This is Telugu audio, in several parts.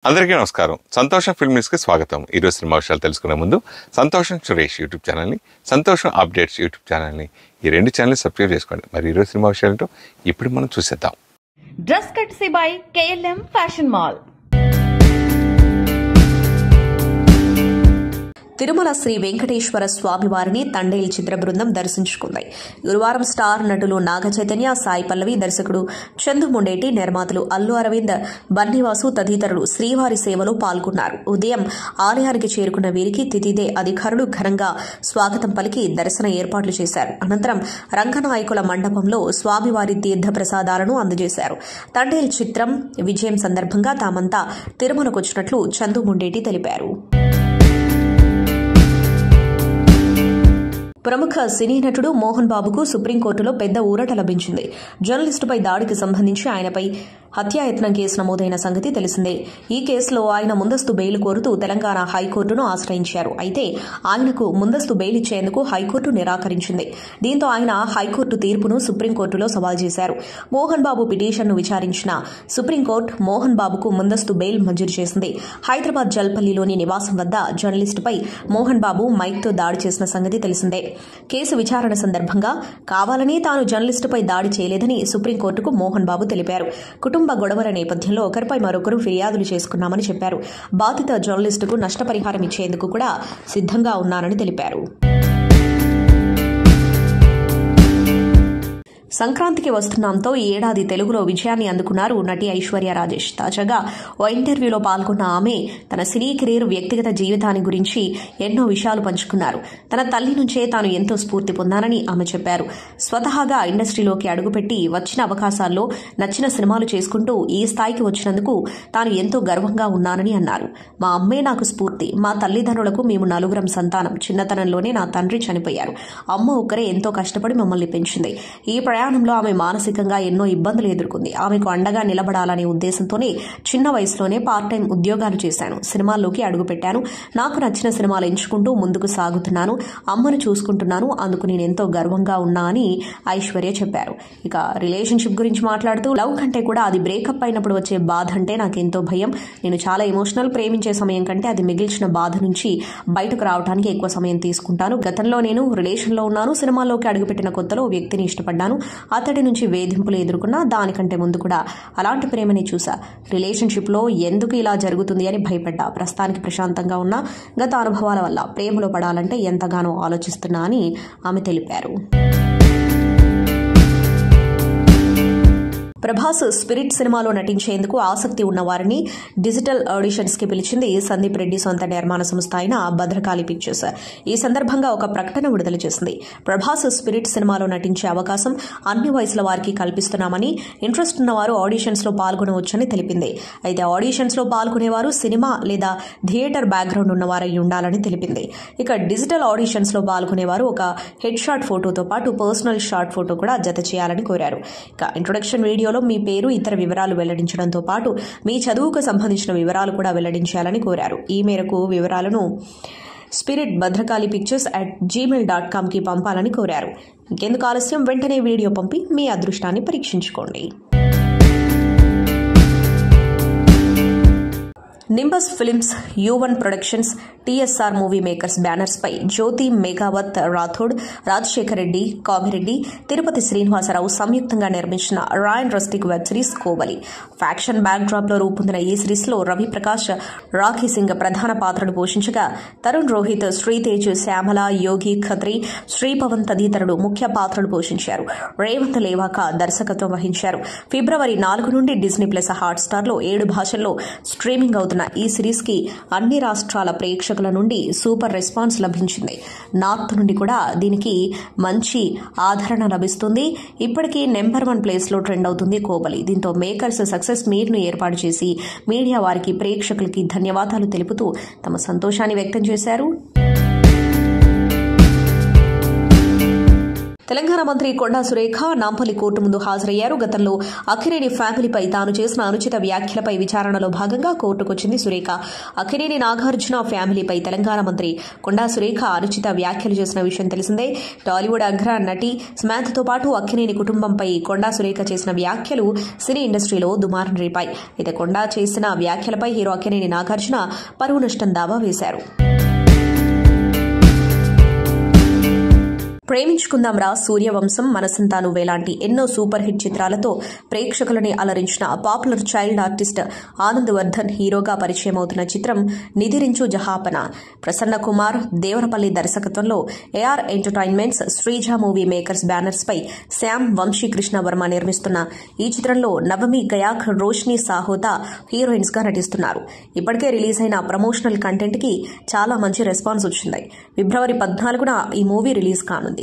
అందరికీ నమస్కారం. సంతోషం ఫిల్మ్ న్యూస్కి స్వాగతం. ఈరోజు సినిమా విషయాలు తెలుసుకునే ముందు సంతోషం సురేష్ యూట్యూబ్ ఛానల్ని, సంతోషం అప్డేట్స్ యూట్యూబ్ ఛానల్ని, ఈ రెండు ఛానల్ని సబ్స్క్రైబ్ చేసుకోండి. మరి ఈరోజు సినిమా విషయాలతో ఇప్పుడు మనం చూసేద్దాం. Dress courtesy by KLM fashion mall. Tirumala Sri Venkateswara Swamy వారిని తండేల్ చిత్ర బృందం దర్శించుకుంది. గురువారం స్టార్ నటులు నాగ చైతన్య, సాయి పల్లవి, దర్శకుడు చందు ముండేటి, నిర్మాతలు అల్లు అరవింద్, బన్నీవాసు తదితరులు శ్రీవారి సేవలో పాల్గొన్నారు. ఉదయం ఆలయానికి చేరుకున్న వీరికి తితిదే అధికారులు ఘనంగా స్వాగతం పలికి దర్శన ఏర్పాట్లు చేశారు. అనంతరం రంగనాయకుల మండపంలో స్వామివారి తీర్థ ప్రసాదాలను అందజేశారు. తండేల్ చిత్రం విజయం సందర్భంగా తామంతా తిరుమలకు వచ్చినట్లు చందు ముండేటి తెలిపారు. ప్రముఖ సినీ నటుడు మోహన్ బాబుకు సుప్రీంకోర్టులో పెద్ద ఊరట లభించింది. జర్నలిస్టుపై దాడికి సంబంధించి ఆయనపై హత్యాయత్నం కేసు నమోదైన సంగతి తెలిసిందే. ఈ కేసులో ఆయన ముందస్తు బెయిల్ కోరుతూ తెలంగాణ హైకోర్టును ఆశ్రయించారు. అయితే ఆయనకు ముందస్తు బెయిల్ ఇచ్చేందుకు హైకోర్టు నిరాకరించింది. దీంతో ఆయన హైకోర్టు తీర్పును సుప్రీంకోర్టులో సవాల్ చేశారు. మోహన్ బాబు పిటిషన్ను విచారించిన సుప్రీంకోర్టు మోహన్ బాబుకు ముందస్తు బెయిల్ మంజూరు చేసింది. హైదరాబాద్ జల్పల్లిలోని నివాసం వద్ద జర్నలిస్టుపై మోహన్ బాబు మైక్తో దాడి చేసిన సంగతి తెలిసిందే. కేసు విచారణ సందర్భంగా కావాలని తాను జర్నలిస్టుపై దాడి చేయలేదని సుప్రీంకోర్టుకు మోహన్ బాబు తెలిపారు. కుటుంబ గొడవల నేపథ్యంలో ఒకరిపై మరొకరు ఫిర్యాదులు చేసుకున్నామని చెప్పారు. బాధిత జర్నలిస్టుకు నష్టపరిహారం ఇచ్చేందుకు కూడా సిద్ధంగా ఉన్నానని తెలిపారు. సంక్రాంతికి వస్తున్నాంతో ఈ ఏడాది తెలుగులో విజయాన్ని అందుకున్నారు నటి ఐశ్వర్య రాజేష్. తాజాగా ఓ ఇంటర్వ్యూలో పాల్గొన్న ఆమె తన సినీ కెరీర్, వ్యక్తిగత జీవితాన్ని గురించి ఎన్నో విషయాలు పంచుకున్నారు. తన తల్లి నుంచే తాను ఎంతో స్ఫూర్తి పొందానని ఆమె చెప్పారు. స్వతహాగా ఇండస్ట్రీలోకి అడుగుపెట్టి వచ్చిన అవకాశాల్లో నచ్చిన సినిమాలు చేసుకుంటూ ఈ స్థాయికి వచ్చినందుకు తాను ఎంతో గర్వంగా ఉన్నానని అన్నారు. మా అమ్మే నాకు స్ఫూర్తి. మా తల్లిదండ్రులకు మేము నలుగురం సంతానం. చిన్నతనంలోనే నా తండ్రి చనిపోయారు. అమ్మ ఒక్కరే ఎంతో కష్టపడి మమ్మల్ని పెంచింది. ఈ ప్రయాణంలో ఆమె మానసికంగా ఎన్నో ఇబ్బందులు ఎదుర్కొంది. ఆమెకు అండగా నిలబడాలనే ఉద్దేశంతోనే చిన్న వయసులోనే పార్ట్ టైం ఉద్యోగాలు చేశాను. సినిమాల్లోకి అడుగుపెట్టాను. నాకు నచ్చిన సినిమాలు ఎంచుకుంటూ ముందుకు సాగుతున్నాను. అమ్మను చూసుకుంటున్నాను. అందుకు నేను ఎంతో గర్వంగా ఉన్నా అని ఐశ్వర్య చెప్పారు. ఇక రిలేషన్షిప్ గురించి మాట్లాడుతూ, లవ్ కంటే కూడా అది బ్రేకప్ అయినప్పుడు వచ్చే బాధ అంటే నాకెంతో భయం. నేను చాలా ఎమోషనల్. ప్రేమించే సమయం కంటే అది మిగిల్చిన బాధ నుంచి బయటకు రావడానికి ఎక్కువ సమయం తీసుకుంటాను. గతంలో నేను రిలేషన్లో ఉన్నాను. సినిమాల్లోకి అడుగుపెట్టిన కొత్తలో వ్యక్తిని ఇష్టపడ్డాను. అతడి నుంచి వేధింపులు ఎదుర్కొన్నా దానికంటే ముందు కూడా అలాంటి ప్రేమని చూసా. రిలేషన్షిప్లో ఎందుకు ఇలా జరుగుతుంది అని భయపడ్డా. ప్రస్తుతానికి ప్రశాంతంగా ఉన్నా. గత అనుభవాల వల్ల ప్రేమలో పడాలంటే ఎంతగానో ఆలోచిస్తున్నా అని ఆమె తెలిపారు. ప్రభాస్ స్పిరిట్ సినిమాలో నటించేందుకు ఆసక్తి ఉన్న వారిని డిజిటల్ ఆడిషన్స్ కి పిలిచింది సందీప్ రెడ్డి సొంత నిర్మాణ సంస్థ అయిన భద్రకాళి పిక్చర్స్. ఈ సందర్భంగా ఒక ప్రకటన విడుదల చేసింది. ప్రభాస్ స్పిరిట్ సినిమాలో నటించే అవకాశం అన్ని వయసుల వారికి కల్పిస్తున్నామని, ఇంట్రెస్ట్ ఉన్న వారు ఆడిషన్స్ లో పాల్గొనవచ్చని తెలిపింది. అయితే ఆడిషన్స్ లో పాల్గొనేవారు సినిమా లేదా థియేటర్ బ్యాక్గ్రౌండ్ ఉన్నవారై ఉండాలని తెలిపింది. ఇక డిజిటల్ ఆడిషన్స్ లో పాల్గొనేవారు ఒక హెడ్ షాట్ ఫోటోతో పాటు పర్సనల్ షాట్ ఫోటో కూడా జత చేయాలని కోరారు. ఇక ఇంట్రొడక్షన్ వీడియో మీ పేరు, ఇతర వివరాలు వెల్లడించడంతో పాటు మీ చదువుకు సంబంధించిన వివరాలు కూడా వెల్లడించాలని కోరారు. ఈ మేరకు వివరాలను స్పిరిట్ భద్రకాళి పిక్చర్స్ @gmail.com కి పంపాలని కోరారు. ఇంకెందుకు ఆలస్యం, వెంటనే వీడియో పంపి మీ అదృష్టాన్ని పరీక్షించుకోండి. Nimbus films, U1 productions, TSR movie makers banners పై జ్యోతి మేఘావత్ రాథోడ్, రాజశేఖర్ రెడ్డి, కామిరెడ్డి, తిరుపతి శ్రీనివాసరావు సంయుక్తంగా నిర్మించిన రాయన్ rustic web series Kovali. Faction backdrop లో రూపొందిన ఈ సిరీస్ లో రవి ప్రకాష్, రాఖీ సింగ్ ప్రధాన పాత్రలు పోషించగా తరుణ్ రోహిత్, శ్రీతేజ్, శ్యామల, యోగి ఖత్రి, శ్రీపవన్ తదితరులు ముఖ్య పాత్రలు పోషించారు. రేవంత్ లేవాక దర్శకత్వం వహించారు. ఫిబ్రవరి 4 నుండి డిస్నీ+ హాట్స్టార్ లో 7 భాషల్లో స్ట్రీమింగ్ అవుతున్న ఈ సిరీస్ కి అన్ని రాష్ట్రాల ప్రేక్షకుల నుండి సూపర్ రెస్పాన్స్ లభించింది. నార్త్ నుండి కూడా దీనికి మంచి ఆదరణ లభిస్తుంది. ఇప్పటికీ నెంబర్ 1 ప్లేస్ లో ట్రెండ్ అవుతుంది కోవలి. దీంతో మేకర్స్ సక్సెస్ మీట్ ను ఏర్పాటు చేసి మీడియా వారికి, ప్రేక్షకులకి ధన్యవాదాలు తెలుపుతూ తమ సంతోషాన్ని వ్యక్తం చేశారు. తెలంగాణ మంత్రి కొండా సురేఖ నాంపల్లి కోర్టు ముందు హాజరయ్యారు. గతంలో అక్కినేని ఫ్యామిలీపై తాను చేసిన అనుచిత వ్యాఖ్యలపై విచారణలో భాగంగా కోర్టుకొచ్చింది సురేఖ. అక్కినేని నాగార్జున ఫ్యామిలీపై తెలంగాణ మంత్రి కొండా సురేఖ అనుచిత వ్యాఖ్యలు చేసిన విషయం తెలిసిందే. టాలీవుడ్ అగ్ర నటి సమంతతో పాటు అక్కినేని కుటుంబంపై కొండా సురేఖ చేసిన వ్యాఖ్యలు సినీ ఇండస్ట్రీలో దుమారం రేపాయి. అయితే కొండా చేసిన వ్యాఖ్యలపై హీరో అక్కినేని నాగార్జున పరువు నష్టం దావా వేశారు. ప్రేమించుకుందాం రా, సూర్యవంశం, మనసంతా నువ్వేలాంటి ఎన్నో సూపర్ హిట్ చిత్రాలతో ప్రేక్షకులని అలరించిన popular child artist Anand Vardhan హీరోగా పరిచయం అవుతున్న చిత్రం నిధిరించు జహాపన. ప్రసన్న కుమార్ దేవరపల్లి దర్శకత్వంలో AR entertainments, Sreeja movie makers banners పై శ్యామ్ వంశీకృష్ణ వర్మ నిర్మిస్తున్న ఈ చిత్రంలో నవమి గయాక్, రోష్ని సాహోతా హీరోయిన్స్ గా నటిస్తున్నారు. ఇప్పటికే రిలీజ్ అయిన ప్రమోషనల్ కంటెంట్ కి చాలా మంచి రెస్పాన్స్ వచ్చింది. ఫిబ్రవరి 14న ఈ మూవీ రిలీజ్ కానుంది.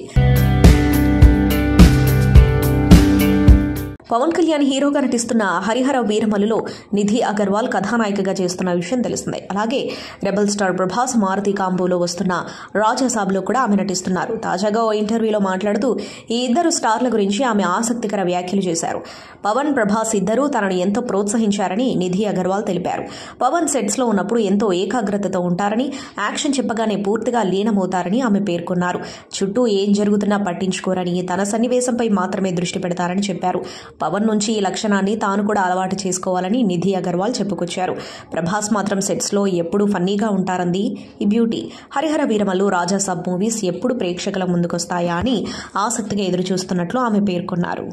పవన్ కళ్యాణ్ హీరోగా నటిస్తున్న హరిహర వీరమలులో నిధి అగర్వాల్ కథానాయికగా చేస్తున్న విషయం తెలిసిందే. అలాగే రెబల్ స్టార్ ప్రభాస్ మారుతి కాంబోలో వస్తున్న రాజాసాబ్లో కూడా ఆమె నటిస్తున్నారు. తాజాగా ఓ ఇంటర్వ్యూలో మాట్లాడుతూ ఈ ఇద్దరు స్టార్ల గురించి ఆమె ఆసక్తికర వ్యాఖ్యలు చేశారు. పవన్, ప్రభాస్ ఇద్దరూ తనను ఎంతో ప్రోత్సహించారని నిధి అగర్వాల్ తెలిపారు. పవన్ సెట్స్ లో ఉన్నప్పుడు ఎంతో ఏకాగ్రతతో ఉంటారని, యాక్షన్ చెప్పగానే పూర్తిగా లీనమవుతారని ఆమె పేర్కొన్నారు. చుట్టూ ఏం జరుగుతున్నా పట్టించుకోరని, తన సన్నివేశంపై మాత్రమే దృష్టి పెడతారని చెప్పారు. పవన్ నుంచి ఈ లక్షణాన్ని తాను కూడా అలవాటు చేసుకోవాలని నిధి అగర్వాల్ చెప్పుకొచ్చారు. ప్రభాస్ మాత్రం సెట్స్ లో ఎప్పుడూ ఫన్నీగా ఉంటారంది ఈ బ్యూటీ. హరిహర వీరమల్లు, రాజాసాబ్ మూవీస్ ఎప్పుడు ప్రేక్షకుల ముందుకొస్తాయా అని ఆసక్తిగా ఎదురుచూస్తున్నట్లు ఆమె పేర్కొన్నారు.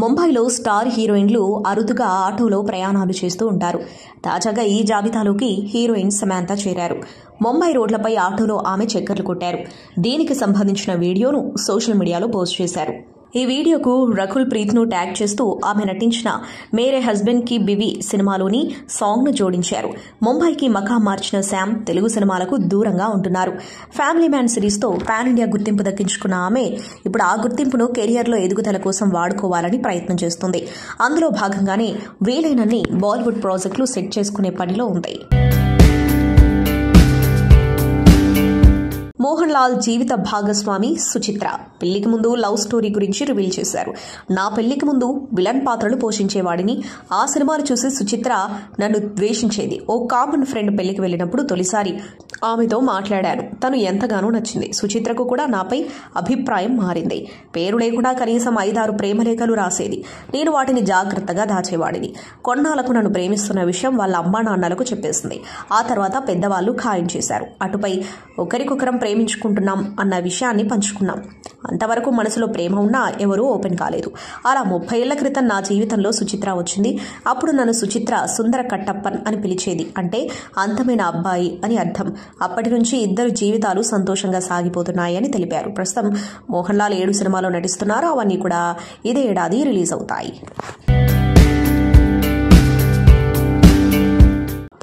ముంబైలో స్టార్ హీరోయిన్లు అరుదుగా ఆటోలో ప్రయాణాలు చేస్తూ ఉంటారు. తాజాగా ఈ జాబితాలోకి హీరోయిన్ సమంత చేరారు. ముంబై రోడ్లపై ఆటోలో ఆమె చక్కర్లు కొట్టారు. దీనికి సంబంధించిన వీడియోను సోషల్ మీడియాలో పోస్ట్ చేశారు. ఈ వీడియోకు రకుల్ ప్రీత్ను ట్యాగ్ చేస్తూ ఆమె నటించిన మేరే హస్బెండ్ కి బివి సినిమాలోని సాంగ్ను జోడించారు. ముంబైకి మకాం మార్చిన శ్యామ్ తెలుగు సినిమాలకు దూరంగా ఉంటున్నారు. ఫ్యామిలీ మ్యాన్ సిరీస్తో పాన్ ఇండియా గుర్తింపు దక్కించుకున్న ఆమె ఇప్పుడు ఆ గుర్తింపును కెరియర్లో ఎదుగుదల కోసం వాడుకోవాలని ప్రయత్నం చేస్తుంది. అందులో భాగంగానే వీలైనన్ని బాలీవుడ్ ప్రాజెక్టులు సెట్ చేసుకునే పనిలో ఉంది. మోహన్ లాల్ జీవిత భాగస్వామి సుచిత్ర పెళ్లికి ముందు లవ్ స్టోరీ గురించి రివీల్ చేశారు. నా పెళ్లికి ముందు విలన్ పాత్రలు పోషించేవాడిని. ఆ సినిమాను చూసి సుచిత్ర నన్ను ద్వేషించేది. ఓ కామన్ ఫ్రెండ్ పెళ్లికి వెళ్ళినప్పుడు తొలిసారి ఆమెతో మాట్లాడాను. తను ఎంతగానో నచ్చింది. సుచిత్రకు కూడా నాపై అభిప్రాయం మారింది. పేరు లేకుండా కనీసం 5-6 ప్రేమలేఖలు రాసేది. నేను వాటిని జాగ్రత్తగా దాచేవాడిని. కొన్నాళ్లకు నన్ను ప్రేమిస్తున్న విషయం వాళ్ళ అమ్మా నాన్నలకు చెప్పేసింది. ఆ తర్వాత పెద్దవాళ్లు ఖాయం చేశారు. అటుపై ఒకరికొకరం ప్రేమించుకుంటున్నాం అన్న విషయాన్ని పంచుకున్నాం. అంతవరకు మనసులో ప్రేమ ఉన్నా ఎవరూ ఓపెన్ కాలేదు. అలా 30 ఏళ్ల క్రితం నా జీవితంలో సుచిత్ర వచ్చింది. అప్పుడు నన్ను సుచిత్ర సుందర కట్టప్పన్ అని పిలిచేది. అంటే అందమైన అబ్బాయి అని అర్థం. అప్పటి నుంచి ఇద్దరు జీవితాలు సంతోషంగా సాగిపోతున్నాయని తెలిపారు. ప్రస్తుతం మోహన్ లాల్ 7 సినిమాలో నటిస్తున్నారు. అవన్నీ కూడా ఇదే ఏడాది రిలీజ్ అవుతాయి.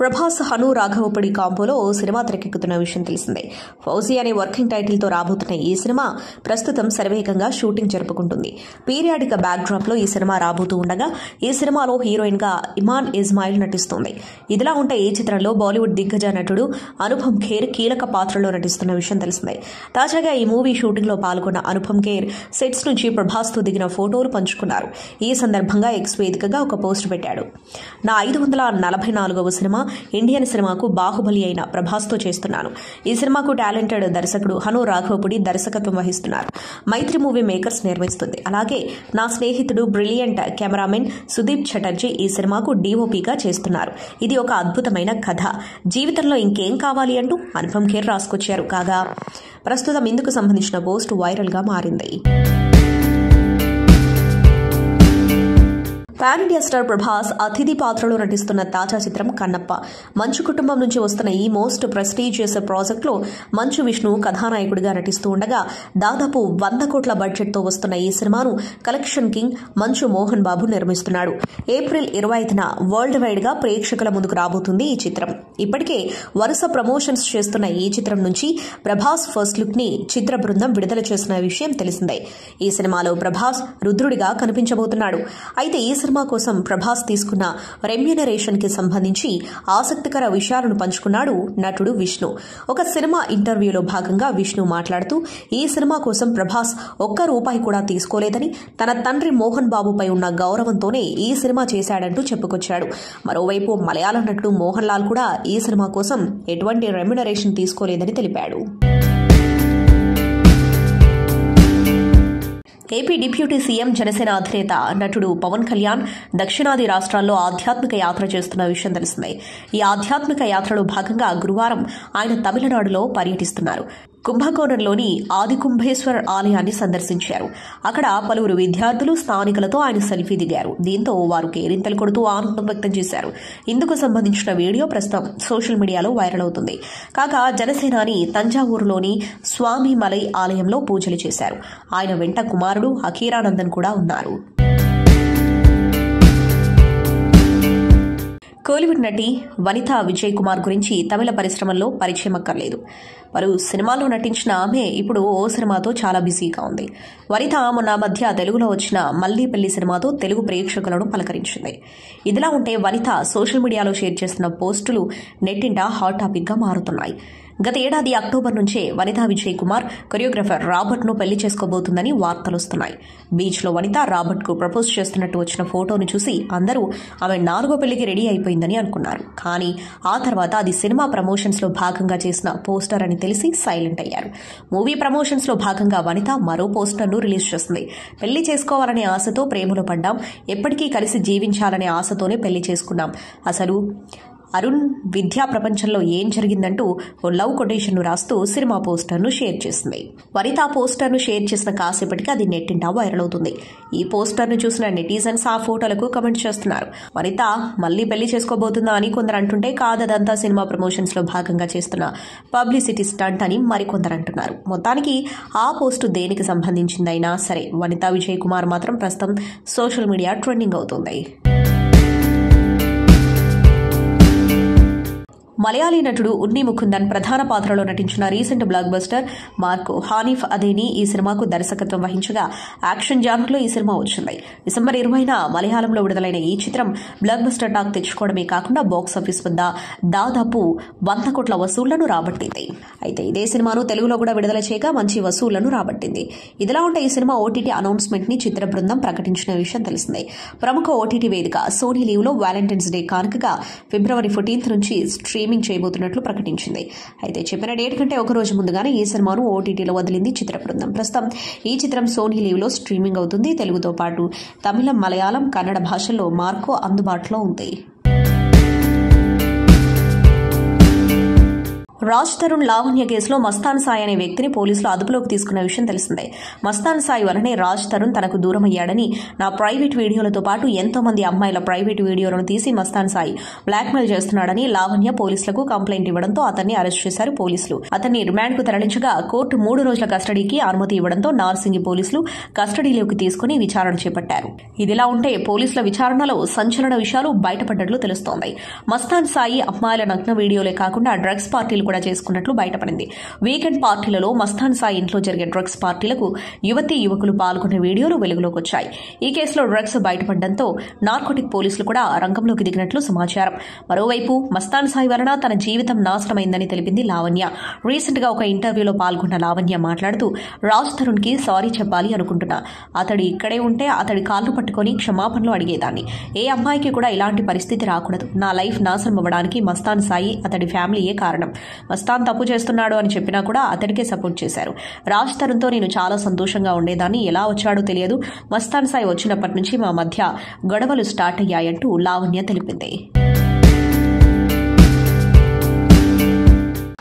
ప్రభాస్, హను రాఘవపడి కాంబోలో ఓ సినిమా తెరకెక్కుతున్న విషయం తెలిసిందే. ఫౌజీ అనే వర్కింగ్ టైటిల్తో రాబోతున్న ఈ సినిమా ప్రస్తుతం శరవేగంగా షూటింగ్ జరుపుకుంటుంది. పీరియాడిక బ్యాక్డ్రాప్ లో ఈ సినిమా రాబోతూ ఉండగా ఈ సినిమాలో హీరోయిన్ గా ఇమాన్ ఇస్మాయిల్ నటిస్తోంది. ఇదిలా ఉంటే ఈ చిత్రంలో బాలీవుడ్ దిగ్గజ నటుడు అనుపమ్ ఖేర్ కీలక పాత్రలో నటిస్తున్న విషయం తెలిసిందే. తాజాగా ఈ మూవీ షూటింగ్ లో పాల్గొన్న అనుపమ్ ఖేర్ సెట్స్ నుంచి ప్రభాస్ తో దిగిన ఫోటోలు పంచుకున్నారు. ఈ సందర్భంగా ఎక్స్ వేదికగా ఒక పోస్ట్ పెట్టాడు. నా 544వ సినిమా ఇండియన్ సినిమాకు బాహుబలి అయిన ప్రభాస్తో చేస్తున్నాను. ఈ సినిమాకు టాలెంటెడ్ దర్శకుడు హను రాఘవపుడి దర్శకత్వం వహిస్తున్నారు. మైత్రి మూవీ మేకర్స్ నిర్వహిస్తుంది. అలాగే నా స్నేహితుడు బ్రిలియంట్ కెమెరామెన్ సుదీప్ చటర్జీ ఈ సినిమాకు డీఓపీగా చేస్తున్నారు. ఇది ఒక అద్భుతమైన కథ. జీవితంలో ఇంకేం కావాలి అంటూ అనుపమ్ ఖేర్ రాసుకొచ్చారు. కాగా ప్రస్తుతం ఇందుకు సంబంధించిన పోస్ట్ వైరల్ గా మారింది. పాన్ ఇండియా స్టార్ ప్రభాస్ అతిథి పాత్రలో నటిస్తున్న తాజా చిత్రం కన్నప్ప. మంచు కుటుంబం నుంచి వస్తున్న ఈ మోస్ట్ ప్రెస్టీజియస్ ప్రాజెక్టులో మంచు విష్ణు కథానాయకుడిగా నటిస్తూ ఉండగా దాదాపు 100 కోట్ల బడ్జెట్తో వస్తున్న ఈ సినిమాను కలెక్షన్ కింగ్ మంచు Mohan Babu నిర్మిస్తున్నాడు. April 25న world wide గా ప్రేక్షకుల ముందుకు రాబోతుంది ఈ చిత్రం. ఇప్పటికే వరుస ప్రమోషన్స్ చేస్తున్న ఈ చిత్రం నుంచి ప్రభాస్ ఫస్ట్ లుక్ ని చిత్ర బృందం విడుదల చేసిన విషయం తెలిసిందే. ఈ సినిమాలో ప్రభాస్ రుద్రుడిగా కనిపించబోతున్నాడు. అయితే ఈ సినిమా సినిమా కోసం ప్రభాస్ తీసుకున్న రెమ్యూనరేషన్ కి సంబంధించి ఆసక్తికర విషయాలను పంచుకున్నాడు నటుడు విష్ణు. ఒక సినిమా ఇంటర్వ్యూలో భాగంగా విష్ణు మాట్లాడుతూ ఈ సినిమా కోసం ప్రభాస్ ₹1 కూడా తీసుకోలేదని, తన తండ్రి మోహన్ బాబుపై ఉన్న గౌరవంతోనే ఈ సినిమా చేశాడంటూ చెప్పుకొచ్చాడు. మరోవైపు మలయాళ నటుడు మోహన్ లాల్ కూడా ఈ సినిమా కోసం ఎటువంటి రెమ్యూనరేషన్ తీసుకోలేదని తెలిపాడు. ఏపీ డిప్యూటీ సీఎం, జనసేన అధినేత నటుడు పవన్ కళ్యాణ్ దక్షిణాది రాష్ట్రాల్లో ఆధ్యాత్మిక యాత్ర చేస్తున్న విషయం తెలిసిందే. ఈ ఆధ్యాత్మిక యాత్రలో భాగంగా గురువారం ఆయన తమిళనాడులో పర్యటిస్తున్నారు. కుంభకోణంలోని ఆదికుంభేశ్వర్ ఆలయాన్ని సందర్శించారు. అక్కడ పలువురు విద్యార్థులు, స్థానికులతో ఆయన సెల్ఫీ దిగారు. దీంతో వారు కేరింతలు కొడుతూ ఆనందం వ్యక్తం చేశారు. ఇందుకు సంబంధించిన వీడియో ప్రస్తుతం సోషల్ మీడియాలో వైరల్ అవుతుంది. కాగా జనసేనాని తంజావూరులోని స్వామి మలై ఆలయంలో పూజలు చేశారు. ఆయన వెంట కుమారుడు హకీరానందన్ కూడా ఉన్నారు. కోలీవుడ్ నటి వనితా విజయ్ కుమార్ గురించి తమిళ పరిశ్రమల్లో పరిచయం అక్కర్లేదు. పలు సినిమాల్లో నటించిన ఆమె ఇప్పుడు ఓ సినిమాతో చాలా బిజీగా ఉంది. వనిత మొన్న మధ్య తెలుగులో వచ్చిన మళ్లీ పెళ్లి సినిమాతో తెలుగు ప్రేక్షకులను పలకరించింది. ఇదిలా ఉంటే వనిత సోషల్ మీడియాలో షేర్ చేస్తున్న పోస్టులు నెట్టింట హాట్ టాపిక్ గా మారుతున్నాయి. గత ఏడాది అక్టోబర్ నుంచే వనితా విజయ్ కుమార్ కొరియోగ్రాఫర్ రాబర్ట్ ను పెళ్లి చేసుకోబోతుందని వార్తలొస్తున్నాయి. బీచ్ లో వనిత రాబర్ట్ కు ప్రపోజ్ చేస్తున్నట్టు వచ్చిన ఫోటోను చూసి అందరూ ఆమె 4వ పెళ్లికి రెడీ అయిపోయిందని అనుకున్నారు. కానీ ఆ తర్వాత అది సినిమా ప్రమోషన్స్ లో భాగంగా చేసిన పోస్టర్ అని తెలిసి సైలెంట్ అయ్యారు. మూవీ ప్రమోషన్స్ లో భాగంగా వనిత మరో పోస్టర్ ను రిలీజ్ చేసింది. పెళ్లి చేసుకోవాలనే ఆశతో ప్రేమలో పడ్డాం, ఎప్పటికీ కలిసి జీవించాలనే ఆశతోనే పెళ్లి చేసుకున్నాం. అసలు అరుణ్ విద్యా ప్రపంచంలో ఏం జరిగిందంటూ ఓ లవ్ కొటేషన్ ను రాస్తూ సినిమా పోస్టర్ ను షేర్ చేసింది. వనిత పోస్టర్ ను షేర్ చేసిన కాసేపటికి అది నెట్టింటా వైరల్ అవుతుంది. ఈ పోస్టర్ ను చూసిన నెటిజన్స్ ఆ ఫోటోలకు కమెంట్ చేస్తున్నారు. వనిత మళ్లీ పెళ్లి చేసుకోబోతుందా అని కొందరు అంటుంటే, కాదదంతా సినిమా ప్రమోషన్స్ లో భాగంగా చేస్తున్న పబ్లిసిటీ స్టంట్ అని మరికొందరు అంటున్నారు. మొత్తానికి ఆ పోస్టు దేనికి సంబంధించిందైనా సరే వనితా విజయ్ కుమార్ మాత్రం ప్రస్తుతం సోషల్ మీడియా ట్రెండింగ్ అవుతుంది. మలయాళీ నటుడు ఉన్ని ముకుందన్ ప్రధాన పాత్రలో నటించిన recent block buster Marco Haneef అదేని ఈ సినిమాకు దర్శకత్వం వహించగా యాక్షన్ జానర్లో ఈ సినిమా వచ్చింది. డిసెంబర్ 20న మలయాళంలో విడుదలైన ఈ చిత్రం బ్లాక్ బస్టర్ టాక్ తెచ్చుకోవడమే కాకుండా బాక్సాఫీస్ వద్ద దాదాపు 100 కోట్ల వసూళ్లను రాబట్టింది. అయితే ఇదే సినిమాను తెలుగులో కూడా విడుదల చేయగా మంచి వసూళ్లను రాబట్టింది. ఇదిలా ఉంటే ఈ సినిమా ఓటీటీ అనౌన్స్మెంట్ ని చిత్ర బృందం ప్రకటించిన విషయం తెలిసిందే. ప్రముఖ ఓటీటీ వేదిక సోనీ లీవ్ లో వ్యాలంటైన్స్ డే కానుకగా ఫిబ్రవరి 14 నుంచి స్ట్రీమింగ్ చేయబోతున్నట్లు ప్రకటించింది. అయితే చెప్పిన డేట్ కంటే ఒక రోజు ముందుగానే ఈ సినిమాను ఓటీటీలో వదిలింది చిత్ర బృందం. ప్రస్తుతం ఈ చిత్రం సోనీ లీవ్ లో స్ట్రీమింగ్ అవుతుంది. తెలుగుతో పాటు తమిళం, మలయాళం, కన్నడ భాషల్లో మార్కో అందుబాటులో ఉంది. రాజ్ తరుణ్ లావణ్య కేసులో మస్తాన్ సాయి అనే వ్యక్తిని పోలీసులు అదుపులోకి తీసుకున్న విషయం తెలిసిందే. మస్తాన్ సాయి వలనే రాజ్ తరుణ్ తనకు దూరమయ్యాడని, నా ప్రైవేట్ వీడియోలతో పాటు ఎంతో మంది అమ్మాయిల ప్రైవేట్ వీడియోలను తీసి మస్తాన్ సాయి బ్లాక్మెయిల్ చేస్తున్నాడని లావణ్య పోలీసులకు కంప్లైంట్ ఇవ్వడంతో అతన్ని అరెస్ట్ చేశారు పోలీసులు. అతన్ని రిమాండ్ కు తరలించగా కోర్టు 3 రోజుల కస్టడీకి అనుమతి ఇవ్వడంతో నార్సింగి పోలీసులు కస్టడీలోకి తీసుకుని విచారణ చేపట్టారు. ఇదిలా ఉంటే పోలీసుల విచారణలో సంచలన విషయాలు బయటపడ్డట్లు తెలుస్తోంది. మస్తాన్ సాయి అమ్మాయిల నగ్న వీడియోలే కాకుండా డ్రగ్స్ పార్టీలు కూడా చేసుకున్నట్లు బయటపడింది. వీకెండ్ పార్టీలలో మస్తాన్ సాయి ఇంట్లో జరిగే డ్రగ్స్ పార్టీలకు యువకులు పాల్గొనే వీడియోలు వెలుగులోకి వచ్చాయి. ఈ కేసులో డ్రగ్స్ బయటపడడంతో నార్కోటిక్ పోలీసులు కూడా రంగంలోకి దిగినట్లు సమాచారం. మరోవైపు మస్తాన్ సాయి వలన తన జీవితం నాశనమైందని తెలిపింది లావణ్య. రీసెంట్ గా ఒక ఇంటర్వ్యూలో పాల్గొన్న లావణ్య మాట్లాడుతూ, రాజ్ తరుణ్ కి సారీ చెప్పాలి అనుకుంటున్నా. అతడు ఇక్కడే ఉంటే అతడి కాళ్లు పట్టుకుని క్షమాపణలు అడిగేదాన్ని. ఏ అమ్మాయికి కూడా ఇలాంటి పరిస్థితి రాకూడదు. నా లైఫ్ నాశనం అవ్వడానికి మస్తాన్ సాయి, అతడి ఫ్యామిలీయే కారణం. మస్తాన్ తప్పు చేస్తున్నాడు అని చెప్పినా కూడా అతడికే సపోర్ట్ చేశారు. రాజ్ తరుణ్తో నేను చాలా సంతోషంగా ఉండేదాన్ని. ఎలా వచ్చాడో తెలియదు. మస్తాన్ సాయి వచ్చినప్పటి నుంచి మా మధ్య గొడవలు స్టార్ట్ అయ్యాయంటూ లావణ్య తెలిపింది.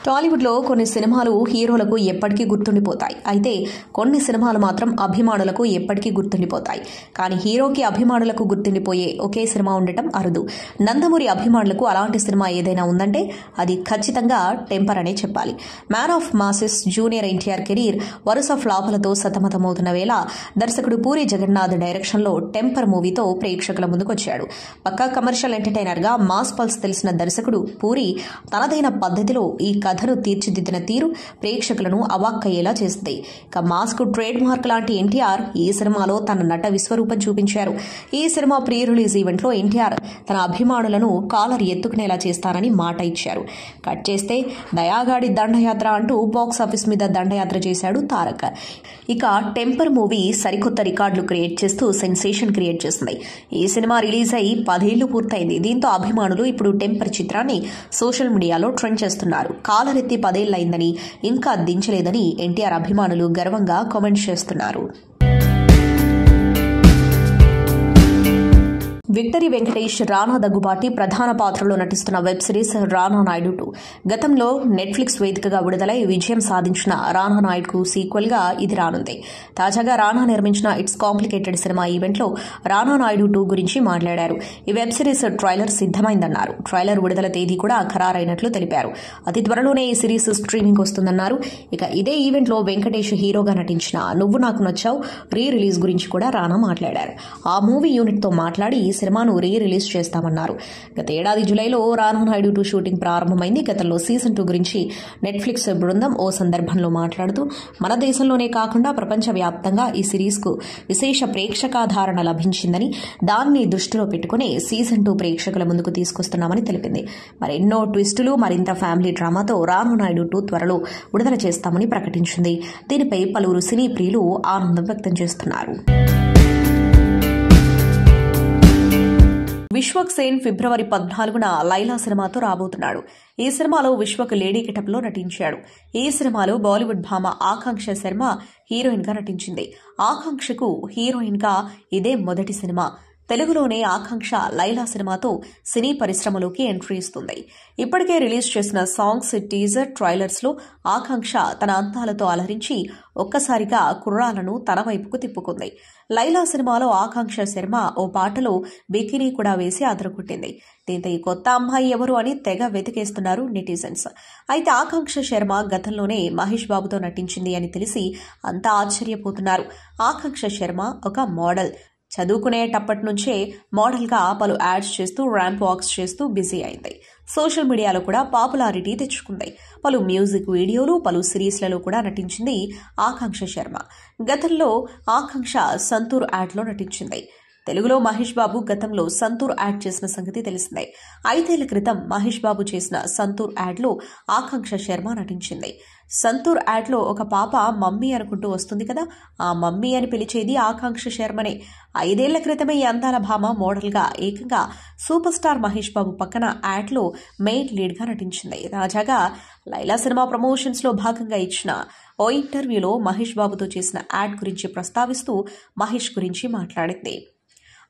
టాలీవుడ్లో కొన్ని సినిమాలు హీరోలకు ఎప్పటికీ గుర్తుండిపోతాయి. అయితే కొన్ని సినిమాలు మాత్రం అభిమానులకు ఎప్పటికీ గుర్తుండిపోతాయి. కానీ హీరోకి అభిమానులకు గుర్తుండిపోయే ఒకే సినిమా ఉండటం అరుదు. నందమూరి అభిమానులకు అలాంటి సినిమా ఏదైనా ఉందంటే అది ఖచ్చితంగా టెంపర్ అనే చెప్పాలి. Man of masses junior NTR career వరుస ఫ్లాపులతో సతమతమవుతున్న వేళ దర్శకుడు పూరి జగన్నాథ్ డైరెక్షన్లో టెంపర్ మూవీతో ప్రేక్షకుల ముందుకొచ్చాడు. పక్కా కమర్షియల్ ఎంటర్టైనర్ గా మాస్ పల్స్ తెలిసిన దర్శకుడు పూరి తనదైన పద్ధతిలో ఈ కథ కథను తీర్చిదిద్దిన తీరు ప్రేక్షకులను అవాక్కయ్యేలా చేస్తుంది. ఇక మాస్క్ ట్రేడ్ మార్క్ లాంటి ఎన్టీఆర్ ఈ సినిమాలో తన నట విశ్వరూపం చూపించారు. ఈ సినిమా ప్రీ రిలీజ్ ఈవెంట్లో ఎన్టీఆర్ తన అభిమానులను కాలర్ ఎత్తుకునేలా చేస్తారని మాట ఇచ్చారు. కట్ చేస్తే దయాగాడి దండయాత్ర అంటూ బాక్స్ ఆఫీస్ మీద దండయాత్ర చేశాడు తారక్. ఇక టెంపర్ మూవీ సరికొత్త రికార్డులు క్రియేట్ చేస్తూ సెన్సేషన్ క్రియేట్ చేస్తుంది. ఈ సినిమా రిలీజ్ అయ్యి 10 ఏళ్లు పూర్తయింది. దీంతో అభిమానులు ఇప్పుడు టెంపర్ చిత్రాన్ని సోషల్ మీడియాలో ట్రెండ్ చేస్తున్నారు. కాలరెత్తి 10 ఏళ్లయిందని ఇంకా దించలేదని ఎన్టీఆర్ అభిమానులు గర్వంగా కామెంట్స్ చేస్తున్నారు. విక్టరీ వెంకటేష్, రానా దగ్గుబాటి ప్రధాన పాత్రలో నటిస్తున్న వెబ్ సిరీస్ రానా నాయుడు 2 గతంలో నెట్ఫ్లిక్స్ వేదికగా విడుదలై విజయం సాధించిన రానా నాయుడుకు సీక్వెల్ గా ఇది రానుంది. తాజాగా రానా నిర్మించిన ఇట్స్ కాంప్లికేటెడ్ సినిమా ఈవెంట్లో రానా నాయుడు 2 గురించి మాట్లాడారు. ఈ వెబ్ సిరీస్ ట్రైలర్ సిద్దమైందన్నారు. ట్రైలర్ విడుదల తేదీ కూడా ఖరారైనట్లు తెలిపారు. అతి త్వరలోనే ఈ సిరీస్ స్ట్రీమింగ్ వస్తుందన్నారు. ఇక ఇదే ఈవెంట్లో వెంకటేష్ హీరోగా నటించిన నువ్వు నాకు నచ్చావు రీ రిలీజ్ గురించి కూడా రానా మాట్లాడారు. ఆ మూవీ యూనిట్ తో మాట్లాడి సినిమాను రీ రిలీజ్ చేస్తామన్నారు. గత ఏడాది జులైలో రానా నాయుడు 2 షూటింగ్ ప్రారంభమైంది. గతంలో సీజన్ 2 గురించి నెట్ఫ్లిక్స్ బృందం ఓ సందర్భంలో మాట్లాడుతూ మన దేశంలోనే కాకుండా ప్రపంచవ్యాప్తంగా ఈ సిరీస్ కు విశేష ప్రేక్షకాదరణ లభించిందని, దాన్ని దృష్టిలో పెట్టుకుని సీజన్ 2 ప్రేక్షకుల ముందుకు తీసుకొస్తున్నామని తెలిపింది. మరెన్నో ట్విస్టులు, మరింత ఫ్యామిలీ డ్రామాతో రానా నాయుడు 2 త్వరలో విడుదల చేస్తామని ప్రకటించింది. దీనిపై పలువురు సినీ ప్రియులు ఆనందం వ్యక్తం చేస్తున్నారు. విశ్వక్ సేన్ ఫిబ్రవరి 14న లైలా సినిమాతో రాబోతున్నాడు. ఈ సినిమాలో విశ్వక్ లేడీ గెటప్ లో నటించాడు. ఈ సినిమాలో బాలీవుడ్ భామ ఆకాంక్ష శర్మ హీరోయిన్ గా నటించింది. ఆకాంక్షకు హీరోయిన్ గా ఇదే మొదటి సినిమా. తెలుగులోనే ఆకాంక్ష లైలా సినిమాతో సినీ పరిశ్రమలోకి ఎంట్రీ ఇస్తుంది. ఇప్పటికే రిలీజ్ చేసిన సాంగ్స్, టీజర్, ట్రైలర్స్ లో ఆకాంక్ష తన అందాలతో అలరించి ఒక్కసారిగా కుర్రాలను తన వైపుకు తిప్పుకుంది. లైలా సినిమాలో ఆకాంక్ష శర్మ ఓ పాటలో బికినీ కూడా వేసి అదరగొట్టింది. దీంతో ఈ కొత్త అమ్మాయి ఎవరు అని తెగ వెతికేస్తున్నారు నెటిజన్స్. అయితే ఆకాంక్ష శర్మ గతంలోనే మహేష్ బాబుతో నటించింది అని తెలిసి అంతా ఆశ్చర్యపోతున్నారు. ఆకాంక్ష శర్మ ఒక మోడల్. చదువుకునేటప్పటి నుంచే మోడల్గా పలు యాడ్స్ చేస్తూ, ర్యాంప్ వాక్స్ చేస్తూ బిజీ అయింది. సోషల్ మీడియాలో కూడా పాపులారిటీ తెచ్చుకుంది. పలు మ్యూజిక్ వీడియోలు, పలు సిరీస్లలో కూడా నటించింది ఆకాంక్ష శర్మ. గతంలో ఆకాంక్ష సంతూర్ యాడ్లో నటించింది. తెలుగులో మహేష్ బాబు గతంలో సంతూర్ యాడ్ చేసిన సంగతి తెలిసిందే. 5 ఏళ్ల క్రితం మహేష్ బాబు చేసిన సంతూర్ యాడ్లో ఆకాంక్ష శర్మ నటించింది. సంతూర్ యాడ్లో ఒక పాప మమ్మీ అనుకుంటూ వస్తుంది కదా, ఆ మమ్మీ అని పిలిచేది ఆకాంక్ష శర్మనే. 5 ఏళ్ల క్రితమే ఈ అందాల భామ మోడల్గా ఏకంగా సూపర్ స్టార్ మహేష్ బాబు పక్కన యాడ్లో మెయిన్ లీడ్గా నటించింది. తాజాగా లైలా సినిమా ప్రమోషన్స్లో భాగంగా ఇచ్చిన ఓ ఇంటర్వ్యూలో మహేష్ బాబుతో చేసిన యాడ్ గురించి ప్రస్తావిస్తూ మహేష్ గురించి మాట్లాడింది.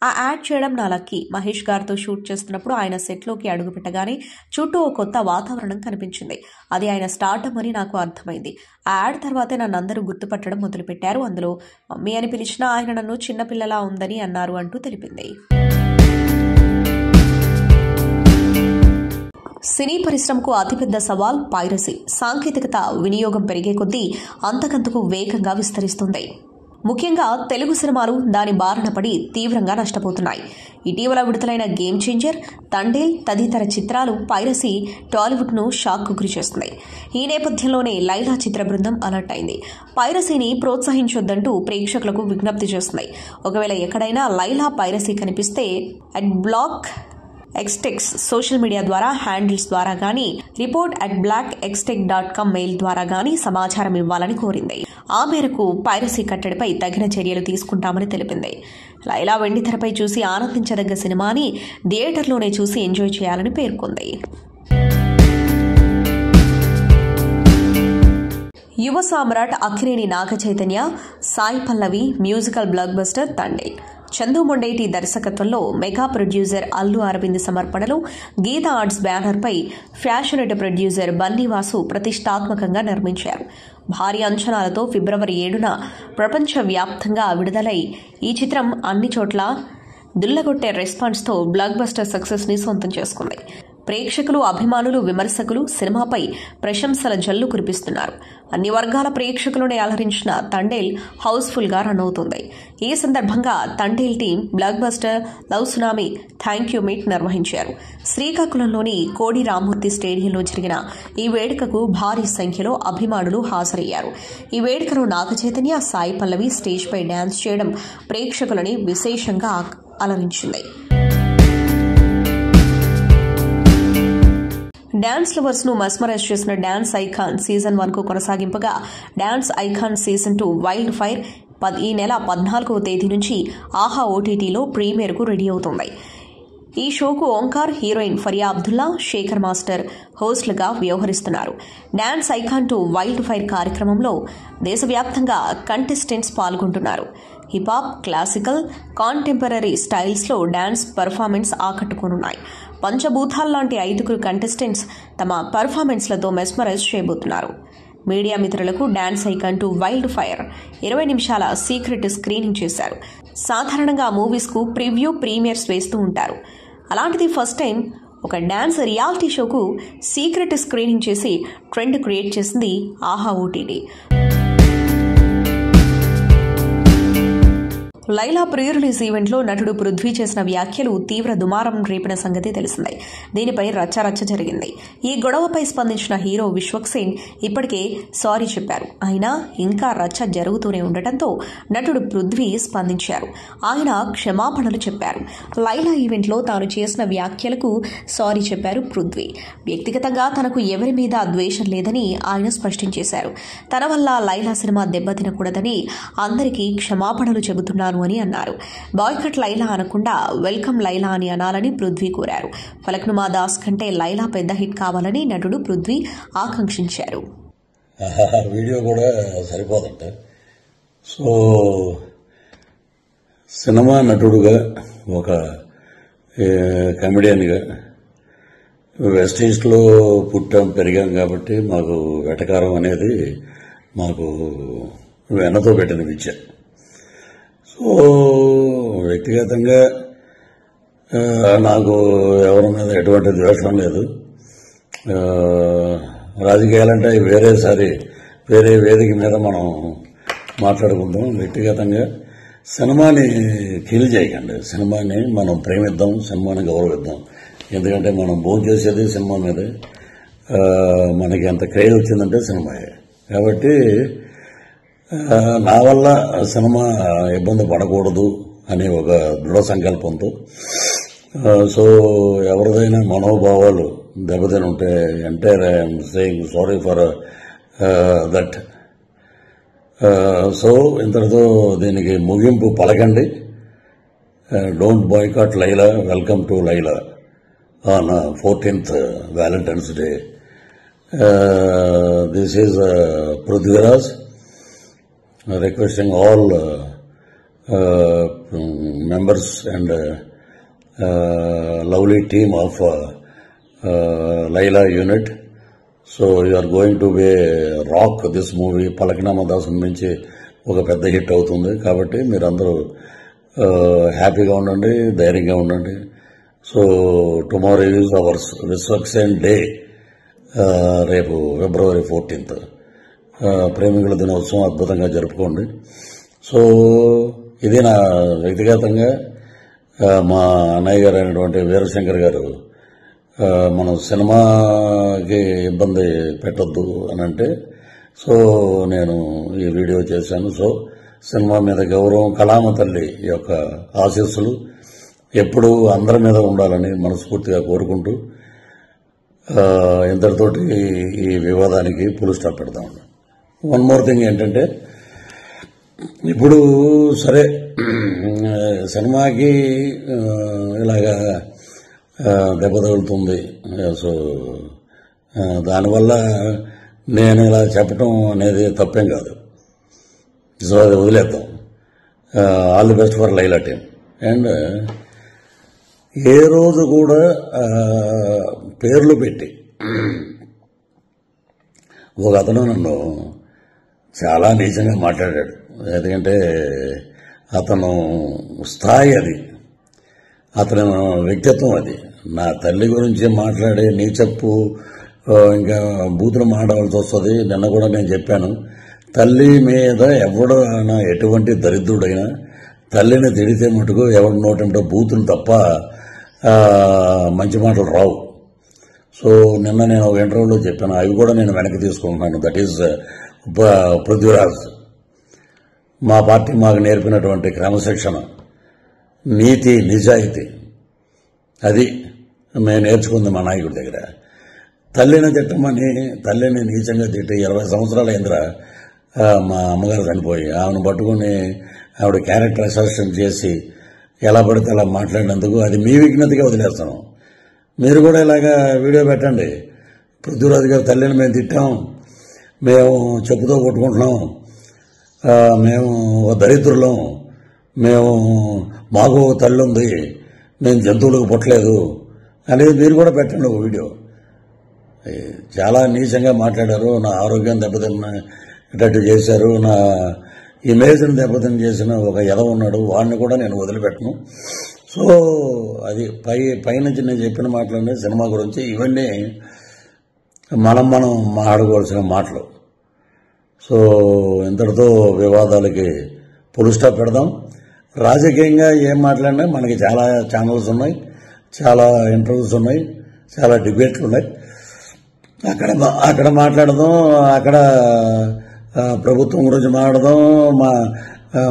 ఆ యాడ్ చేయడం నా లక్కీ. మహేష్ గారితో షూట్ చేస్తున్నప్పుడు ఆయన సెట్లోకి అడుగుపెట్టగానే చుట్టూ ఓ కొత్త వాతావరణం కనిపించింది. అది ఆయన స్టార్టమ్ అని నాకు అర్థమైంది. ఆ యాడ్ తర్వాతే నన్ను అందరూ గుర్తుపట్టడం మొదలుపెట్టారు. అందులో మమ్మీ అని పిలిచినా ఆయన నన్ను చిన్నపిల్లలా ఉందని అన్నారు అంటూ తెలిపింది. సినీ పరిశ్రమకు అతిపెద్ద సవాల్ పైరసీ. సాంకేతికత వినియోగం పెరిగే కొద్దీ అంతకంతకు వేగంగా విస్తరిస్తుంది. ముఖ్యంగా తెలుగు సినిమాలు దాని బారిన పడి తీవ్రంగా నష్టపోతున్నాయి. ఇటీవల విడుదలైన గేమ్ చేంజర్, తండేల్ తదితర చిత్రాలు పైరసీ టాలీవుడ్ను షాక్కు గురిచేస్తున్నాయి. ఈ నేపథ్యంలోనే లైలా చిత్ర బృందం అలర్ట్ అయింది. పైరసీని ప్రోత్సహించొద్దంటూ ప్రేక్షకులకు విజ్ఞప్తి చేస్తున్నాయి. ఒకవేళ ఎక్కడైనా లైలా పైరసీ కనిపిస్తే @బ్లాక్ ఎక్స్టెక్స్ సోషల్ మీడియా ద్వారా, హ్యాండిల్స్ ద్వారా గానీ, report@blackextech.com మెయిల్ ద్వారా గానీ సమాచారం ఇవ్వాలని కోరింది. ఆ మేరకు పైరసీ కట్టడిపై తగిన చర్యలు తీసుకుంటామని తెలిపింది. లైలా వెండితెరపై చూసి ఆనందించదగ్గ సినిమాని థియేటర్లోనే చూసి ఎంజాయ్ చేయాలని పేర్కొంది. Yuva Samrat Akkineni Naga Chaitanya, Sai Pallavi musical blockbuster Thandel. Chandu Mondeti దర్శకత్వంలో మెగా ప్రొడ్యూసర్ అల్లు అరవింద్ సమర్పణలో గీతా ఆర్ట్స్ బ్యానర్పై ఫ్యాషనేట్ ప్రొడ్యూసర్ బన్నీవాసు ప్రతిష్టాత్మకంగా నిర్మించారు. భారీ అంచనాలతో ఫిబ్రవరి 7న ప్రపంచవ్యాప్తంగా విడుదలై ఈ చిత్రం అన్ని చోట్ల దుల్లగొట్టే రెస్పాన్స్తో బ్లాక్ బస్టర్ సక్సెస్ ని సొంతం చేసుకుంది. ప్రేక్షకులు, అభిమానులు, విమర్శకులు సినిమాపై ప్రశంసల జల్లు కురిపిస్తున్నారు. అన్ని వర్గాల ప్రేక్షకులను అలరించిన తండేల్ హౌస్ఫుల్ గా రన్ అవుతుంది. ఈ సందర్భంగా Thandel team block buster love tsunami thank you meet నిర్వహించారు. శ్రీకాకుళంలోని కోడి రామ్మూర్తి స్టేడియంలో జరిగిన ఈ వేడుకకు భారీ సంఖ్యలో అభిమానులు హాజరయ్యారు. ఈ వేడుకను నాగచైతన్య, సాయి పల్లవి స్టేజ్ పై డాన్స్ చేయడం ప్రేక్షకులని విశేషంగా అలరించింది. డాన్స్ లవర్స్ ను మస్మరైజ్ చేసిన డాన్స్ ఐకాన్ సీజన్ 1 కు కొనసాగింపుగా dance icon season 2 wild fire ఈ నెల 14వ తేదీ నుంచి ఆహా ఓటీటీలో ప్రీమియర్ కు రెడీ అవుతుంది. ఈ షోకు ఓంకార్, హీరోయిన్ ఫరియా అబ్దుల్లా, శేఖర్ మాస్టర్ హోస్ట్లుగా వ్యవహరిస్తున్నారు. డాన్స్ ఐకాన్ 2 వైల్డ్ ఫైర్ కార్యక్రమంలో దేశవ్యాప్తంగా కంటెస్టెంట్స్ పాల్గొంటున్నారు. హిపాప్, క్లాసికల్, కాంటెంపరీ స్టైల్స్లో డాన్స్ పర్ఫార్మెన్స్ ఆకట్టుకోనున్నాయి. పంచభూతాల్లాంటి 5 కంటెస్టెంట్స్ తమ పర్ఫార్మెన్స్లతో మెస్మరైజ్ చేయబోతున్నారు. మీడియా మిత్రులకు డాన్స్ ఐకాన్ 2 వైల్డ్ ఫైర్ 20 నిమిషాల సీక్రెట్ స్క్రీనింగ్ చేశారు. సాధారణంగా మూవీస్ కు ప్రివ్యూ ప్రీమియర్స్ వేస్తూ ఉంటారు. అలాంటిది ఫస్ట్ టైం ఒక డాన్స్ రియాలిటీ షోకు సీక్రెట్ స్క్రీనింగ్ చేసి ట్రెండ్ క్రియేట్ చేసింది ఆహా ఓటీటీ. లైలా ప్రీ రిలీజ్ ఈవెంట్లో నటుడు పృథ్వీ చేసిన వ్యాఖ్యలు తీవ్ర దుమారం రేపిన సంగతి తెలిసిందే. దీనిపై రచ్చరచ్చ జరిగింది. ఈ గొడవపై స్పందించిన హీరో విశ్వక్సేన్ ఇప్పటికే సారీ చెప్పారు. అయినా ఇంకా రచ్చ జరుగుతూనే ఉండటంతో నటుడు పృథ్వీ స్పందించారు. ఆయన క్షమాపణలు చెప్పారు. లైలా ఈవెంట్లో తాను చేసిన వ్యాఖ్యలకు సారీ చెప్పారు పృథ్వీ. వ్యక్తిగతంగా తనకు ఎవరి మీద ద్వేషం లేదని ఆయన స్పష్టం చేశారు. తన వల్ల లైలా సినిమా దెబ్బతినకూడదని అందరికీ క్షమాపణలు చెబుతున్నారు అని అన్నారు. బాయ్కట్ లైలా అనకుండా వెల్కమ్ లైలా అని అనాలని పృథ్వీ కోరారు. ఫలక్నుమా దాస్ కంటే లైలా పెద్ద హిట్ కావాలని నటుడు పృథ్వీ ఆకాంక్షించారు. వీడియో కూడా సరిపోదంట. సో సినిమా నటుడుగా, ఒక కమెడియన్గా వెస్ట్ ఈస్ట్లో పుట్టాం పెరిగాం కాబట్టి మాకు వెటకారం అనేది మాకు వెన్నతో పెట్టిన విద్య. సో వ్యక్తిగతంగా నాకు ఎవరి మీద ఎటువంటి ద్వేషం లేదు. రాజకీయాలంటే వేరే వేదిక మీద మనం మాట్లాడుకుందాం. వ్యక్తిగతంగా సినిమాని కిల్ చేయకండి. సినిమాని మనం ప్రేమిద్దాం, సినిమాని గౌరవిద్దాం. ఎందుకంటే మనం భోజనం చేసేది సినిమా మీదే. మనకి ఎంత క్రేజ్ వచ్చిందంటే సినిమాయే. కాబట్టి నా వల్ల సినిమా ఇబ్బంది పడకూడదు అనే ఒక దృఢ సంకల్పంతో, సో ఎవరిదైనా మనోభావాలు దెబ్బతిని ఉంటే entire I'm saying sorry for that. So ఇంతటితో దీనికి ముగింపు పలకండి. Don't boycott Laila, welcome to Laila on 14th Valentine's Day. This is Prithviraj requesting all members and lovely team of Laila unit. So you are going to be rock this movie. Palaknama Das నుంచి ఒక పెద్ద హిట్ అవుతుంది కాబట్టి మీరందరూ హ్యాపీగా ఉండండి, ధైర్యంగా ఉండండి. So tomorrow is ours Vishwaksen day. రేపు February 14th ప్రేమికుల దినోత్సవం అద్భుతంగా జరుపుకోండి. సో ఇది నా వ్యక్తిగతంగా మా అన్నయ్య గారు అయినటువంటి వీరశంకర్ గారు మనం సినిమాకి ఇబ్బంది పెట్టొద్దు అని అంటే, సో నేను ఈ వీడియో చేశాను. సో సినిమా మీద గౌరవం, కళామ తల్లి యొక్క ఆశీస్సులు ఎప్పుడూ అందరి మీద ఉండాలని మనస్ఫూర్తిగా కోరుకుంటూ ఇంతటితోటి ఈ వివాదానికి ఫుల్ స్టాప్ పెడతాం. వన్ మోర్ థింగ్ ఏంటంటే, ఇప్పుడు సరే సినిమాకి ఇలాగా దెబ్బ తగులుతుంది. సో దానివల్ల నేను ఇలా చెప్పటం అనేది తప్పేం కాదు. సో అది వదిలేద్దాం. All the best for Laila team. And ఏ రోజు కూడా పేర్లు పెట్టి ఒక అతను నన్ను చాలా నీచంగా మాట్లాడాడు. ఎందుకంటే అతను స్థాయి అది, అతను వ్యక్తిత్వం అది. నా తల్లి గురించి మాట్లాడే నీచప్పు ఇంకా బూతులు మాట్లాడాల్సి వస్తుంది. నిన్న కూడా నేను చెప్పాను, తల్లి మీద ఎవడైనా ఎటువంటి దరిద్రుడైనా తల్లిని తిడితే మటుకు ఎవరి నోటంటే బూతులు తప్ప మంచి మాటలు రావు. సో నిన్న నేను ఒక ఇంటర్వ్యూలో చెప్పాను, అవి కూడా నేను వెనక్కి తీసుకుంటున్నాను. That is Prithviraj. మా పార్టీ మాకు నేర్పినటువంటి క్రమశిక్షణ, నీతి, నిజాయితీ, అది మేము నేర్చుకుంది మా నాయకుడి దగ్గర. తల్లిని తిట్టమని, తల్లిని నీచంగా తిట్టి 20 సంవత్సరాలు అయిందిరా మా అమ్మగారు చనిపోయి. ఆమెను పట్టుకుని ఆవిడ క్యారెక్టర్ అసాసినేషన్ చేసి ఎలా పడితే అలా మాట్లాడినందుకు అది మీ విఘ్నతగా వదిలేస్తాను. మీరు కూడా ఇలాగా వీడియో పెట్టండి, పృథ్వీరాజు గారి తల్లిని మేము తిట్టాం, మేము చెప్పుతో కొట్టుకుంటున్నాం, మేము దరిద్రులం, మాకు తల్లి ఉంది, మేము జంతువులకు పుట్టలేదు అనేది మీరు కూడా పెట్టండి ఒక వీడియో. చాలా నీచంగా మాట్లాడారు, నా ఆరోగ్యం దెబ్బతిన్నట్టు చేశారు, నా ఇమేజ్ని దెబ్బతిని చేసిన ఒక ఎదవ ఉన్నాడు, వాడిని కూడా నేను వదిలిపెట్టను. సో అది పైనుంచి నేను చెప్పిన మాటలన్నీ సినిమా గురించి, ఇవన్నీ మనం మాట్లాడుకోవాల్సిన మాటలు. సో ఇంతటితో వివాదాలకి ఫుల్ స్టాప్ పెడదాం. రాజకీయంగా ఏం మాట్లాడినా మనకి చాలా ఛానల్స్ ఉన్నాయి, చాలా ఇంటర్వ్యూస్ ఉన్నాయి, చాలా డిబేట్లు ఉన్నాయి. అక్కడ మాట్లాడదాం, అక్కడ ప్రభుత్వం గురించి మాట్లాడదాం,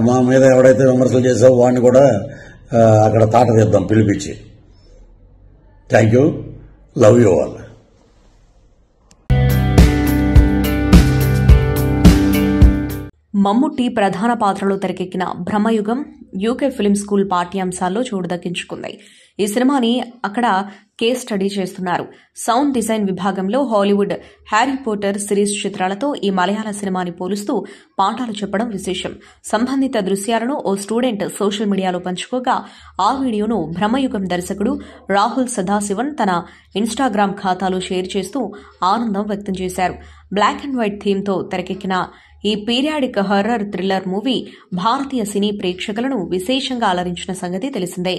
మా మీద ఎవడైతే విమర్శలు చేసావో వాడిని కూడా అక్కడ తాట తీద్దాం పిలిపించి. Thank you, love you all. Mammootty ప్రధాన పాత్రలో తెరకెక్కిన బ్రహ్మయుగం యూకే ఫిల్మ్ స్కూల్ పాఠ్యాంశాల్లో చోటు దక్కించుకుంది. ఈ సినిమాని అక్కడ కేస్ స్టడీ చేస్తున్నారు. సౌండ్ డిజైన్ విభాగంలో హాలీవుడ్ హ్యారీ పోటర్ సిరీస్ చిత్రాలతో ఈ మలయాళ సినిమాని పోలుస్తూ పాఠాలు చెప్పడం విశేషం. సంబంధిత దృశ్యాలను ఓ స్టూడెంట్ సోషల్ మీడియాలో పంచుకోగా ఆ వీడియోను బ్రహ్మయుగం దర్శకుడు రాహుల్ సదాశివన్ తన ఇన్స్టాగ్రామ్ ఖాతాలో షేర్ చేస్తూ ఆనందం వ్యక్తం చేశారు. బ్లాక్ అండ్ వైట్ థీమ్తో తెరకెక్కిన ఈ పీరియాడిక్ హర్రర్ థ్రిల్లర్ మూవీ భారతీయ సినీ ప్రేక్షకులను విశేషంగా అలరించిన సంగతి తెలిసిందే.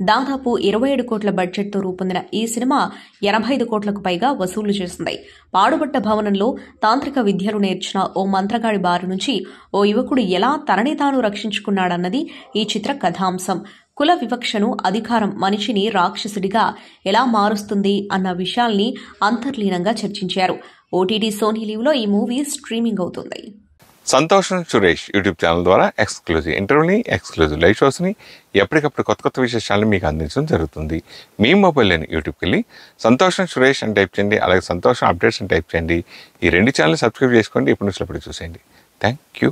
దాదాపు 27 కోట్ల బడ్జెట్తో రూపొందిన ఈ సినిమా 85 కోట్లకు పైగా వసూలు చేసింది. పాడుబట్ట భవనంలో తాంత్రిక విద్యలు నేర్చిన ఓ మంత్రగాడి బారి నుంచి ఓ యువకుడు ఎలా తనని తాను రక్షించుకున్నాడన్నది ఈ చిత్ర కథాంశం. కుల వివక్షను, అధికారం మనిషిని రాక్షసుడిగా ఎలా మారుస్తుంది అన్న విషయాల్ని అంతర్లీనంగా చర్చించారు. ఓటీటీ సోనీ లీవ్లో ఈ మూవీ స్ట్రీమింగ్ అవుతుంది. సంతోషం సురేష్ యూట్యూబ్ ఛానల్ ద్వారా ఎక్స్క్లూజివ్ ఇంటర్వ్యూని, ఎక్స్క్లూజివ్ లైవ్ షోస్ని, ఎప్పటికప్పుడు కొత్త విశేషాలను మీకు అందించడం జరుగుతుంది. మీ మొబైల్లోని యూట్యూబ్కి వెళ్ళి సంతోషం సురేష్ అని టైప్ చేయండి, అలాగే సంతోషం అప్డేట్స్ అని టైప్ చేయండి. ఈ 2 ఛానల్ సబ్స్క్రైబ్ చేసుకోండి, ఇప్పుడు నుంచి చూసేయండి. Thank you.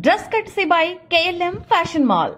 Dress courtesy by KLM fashion mall.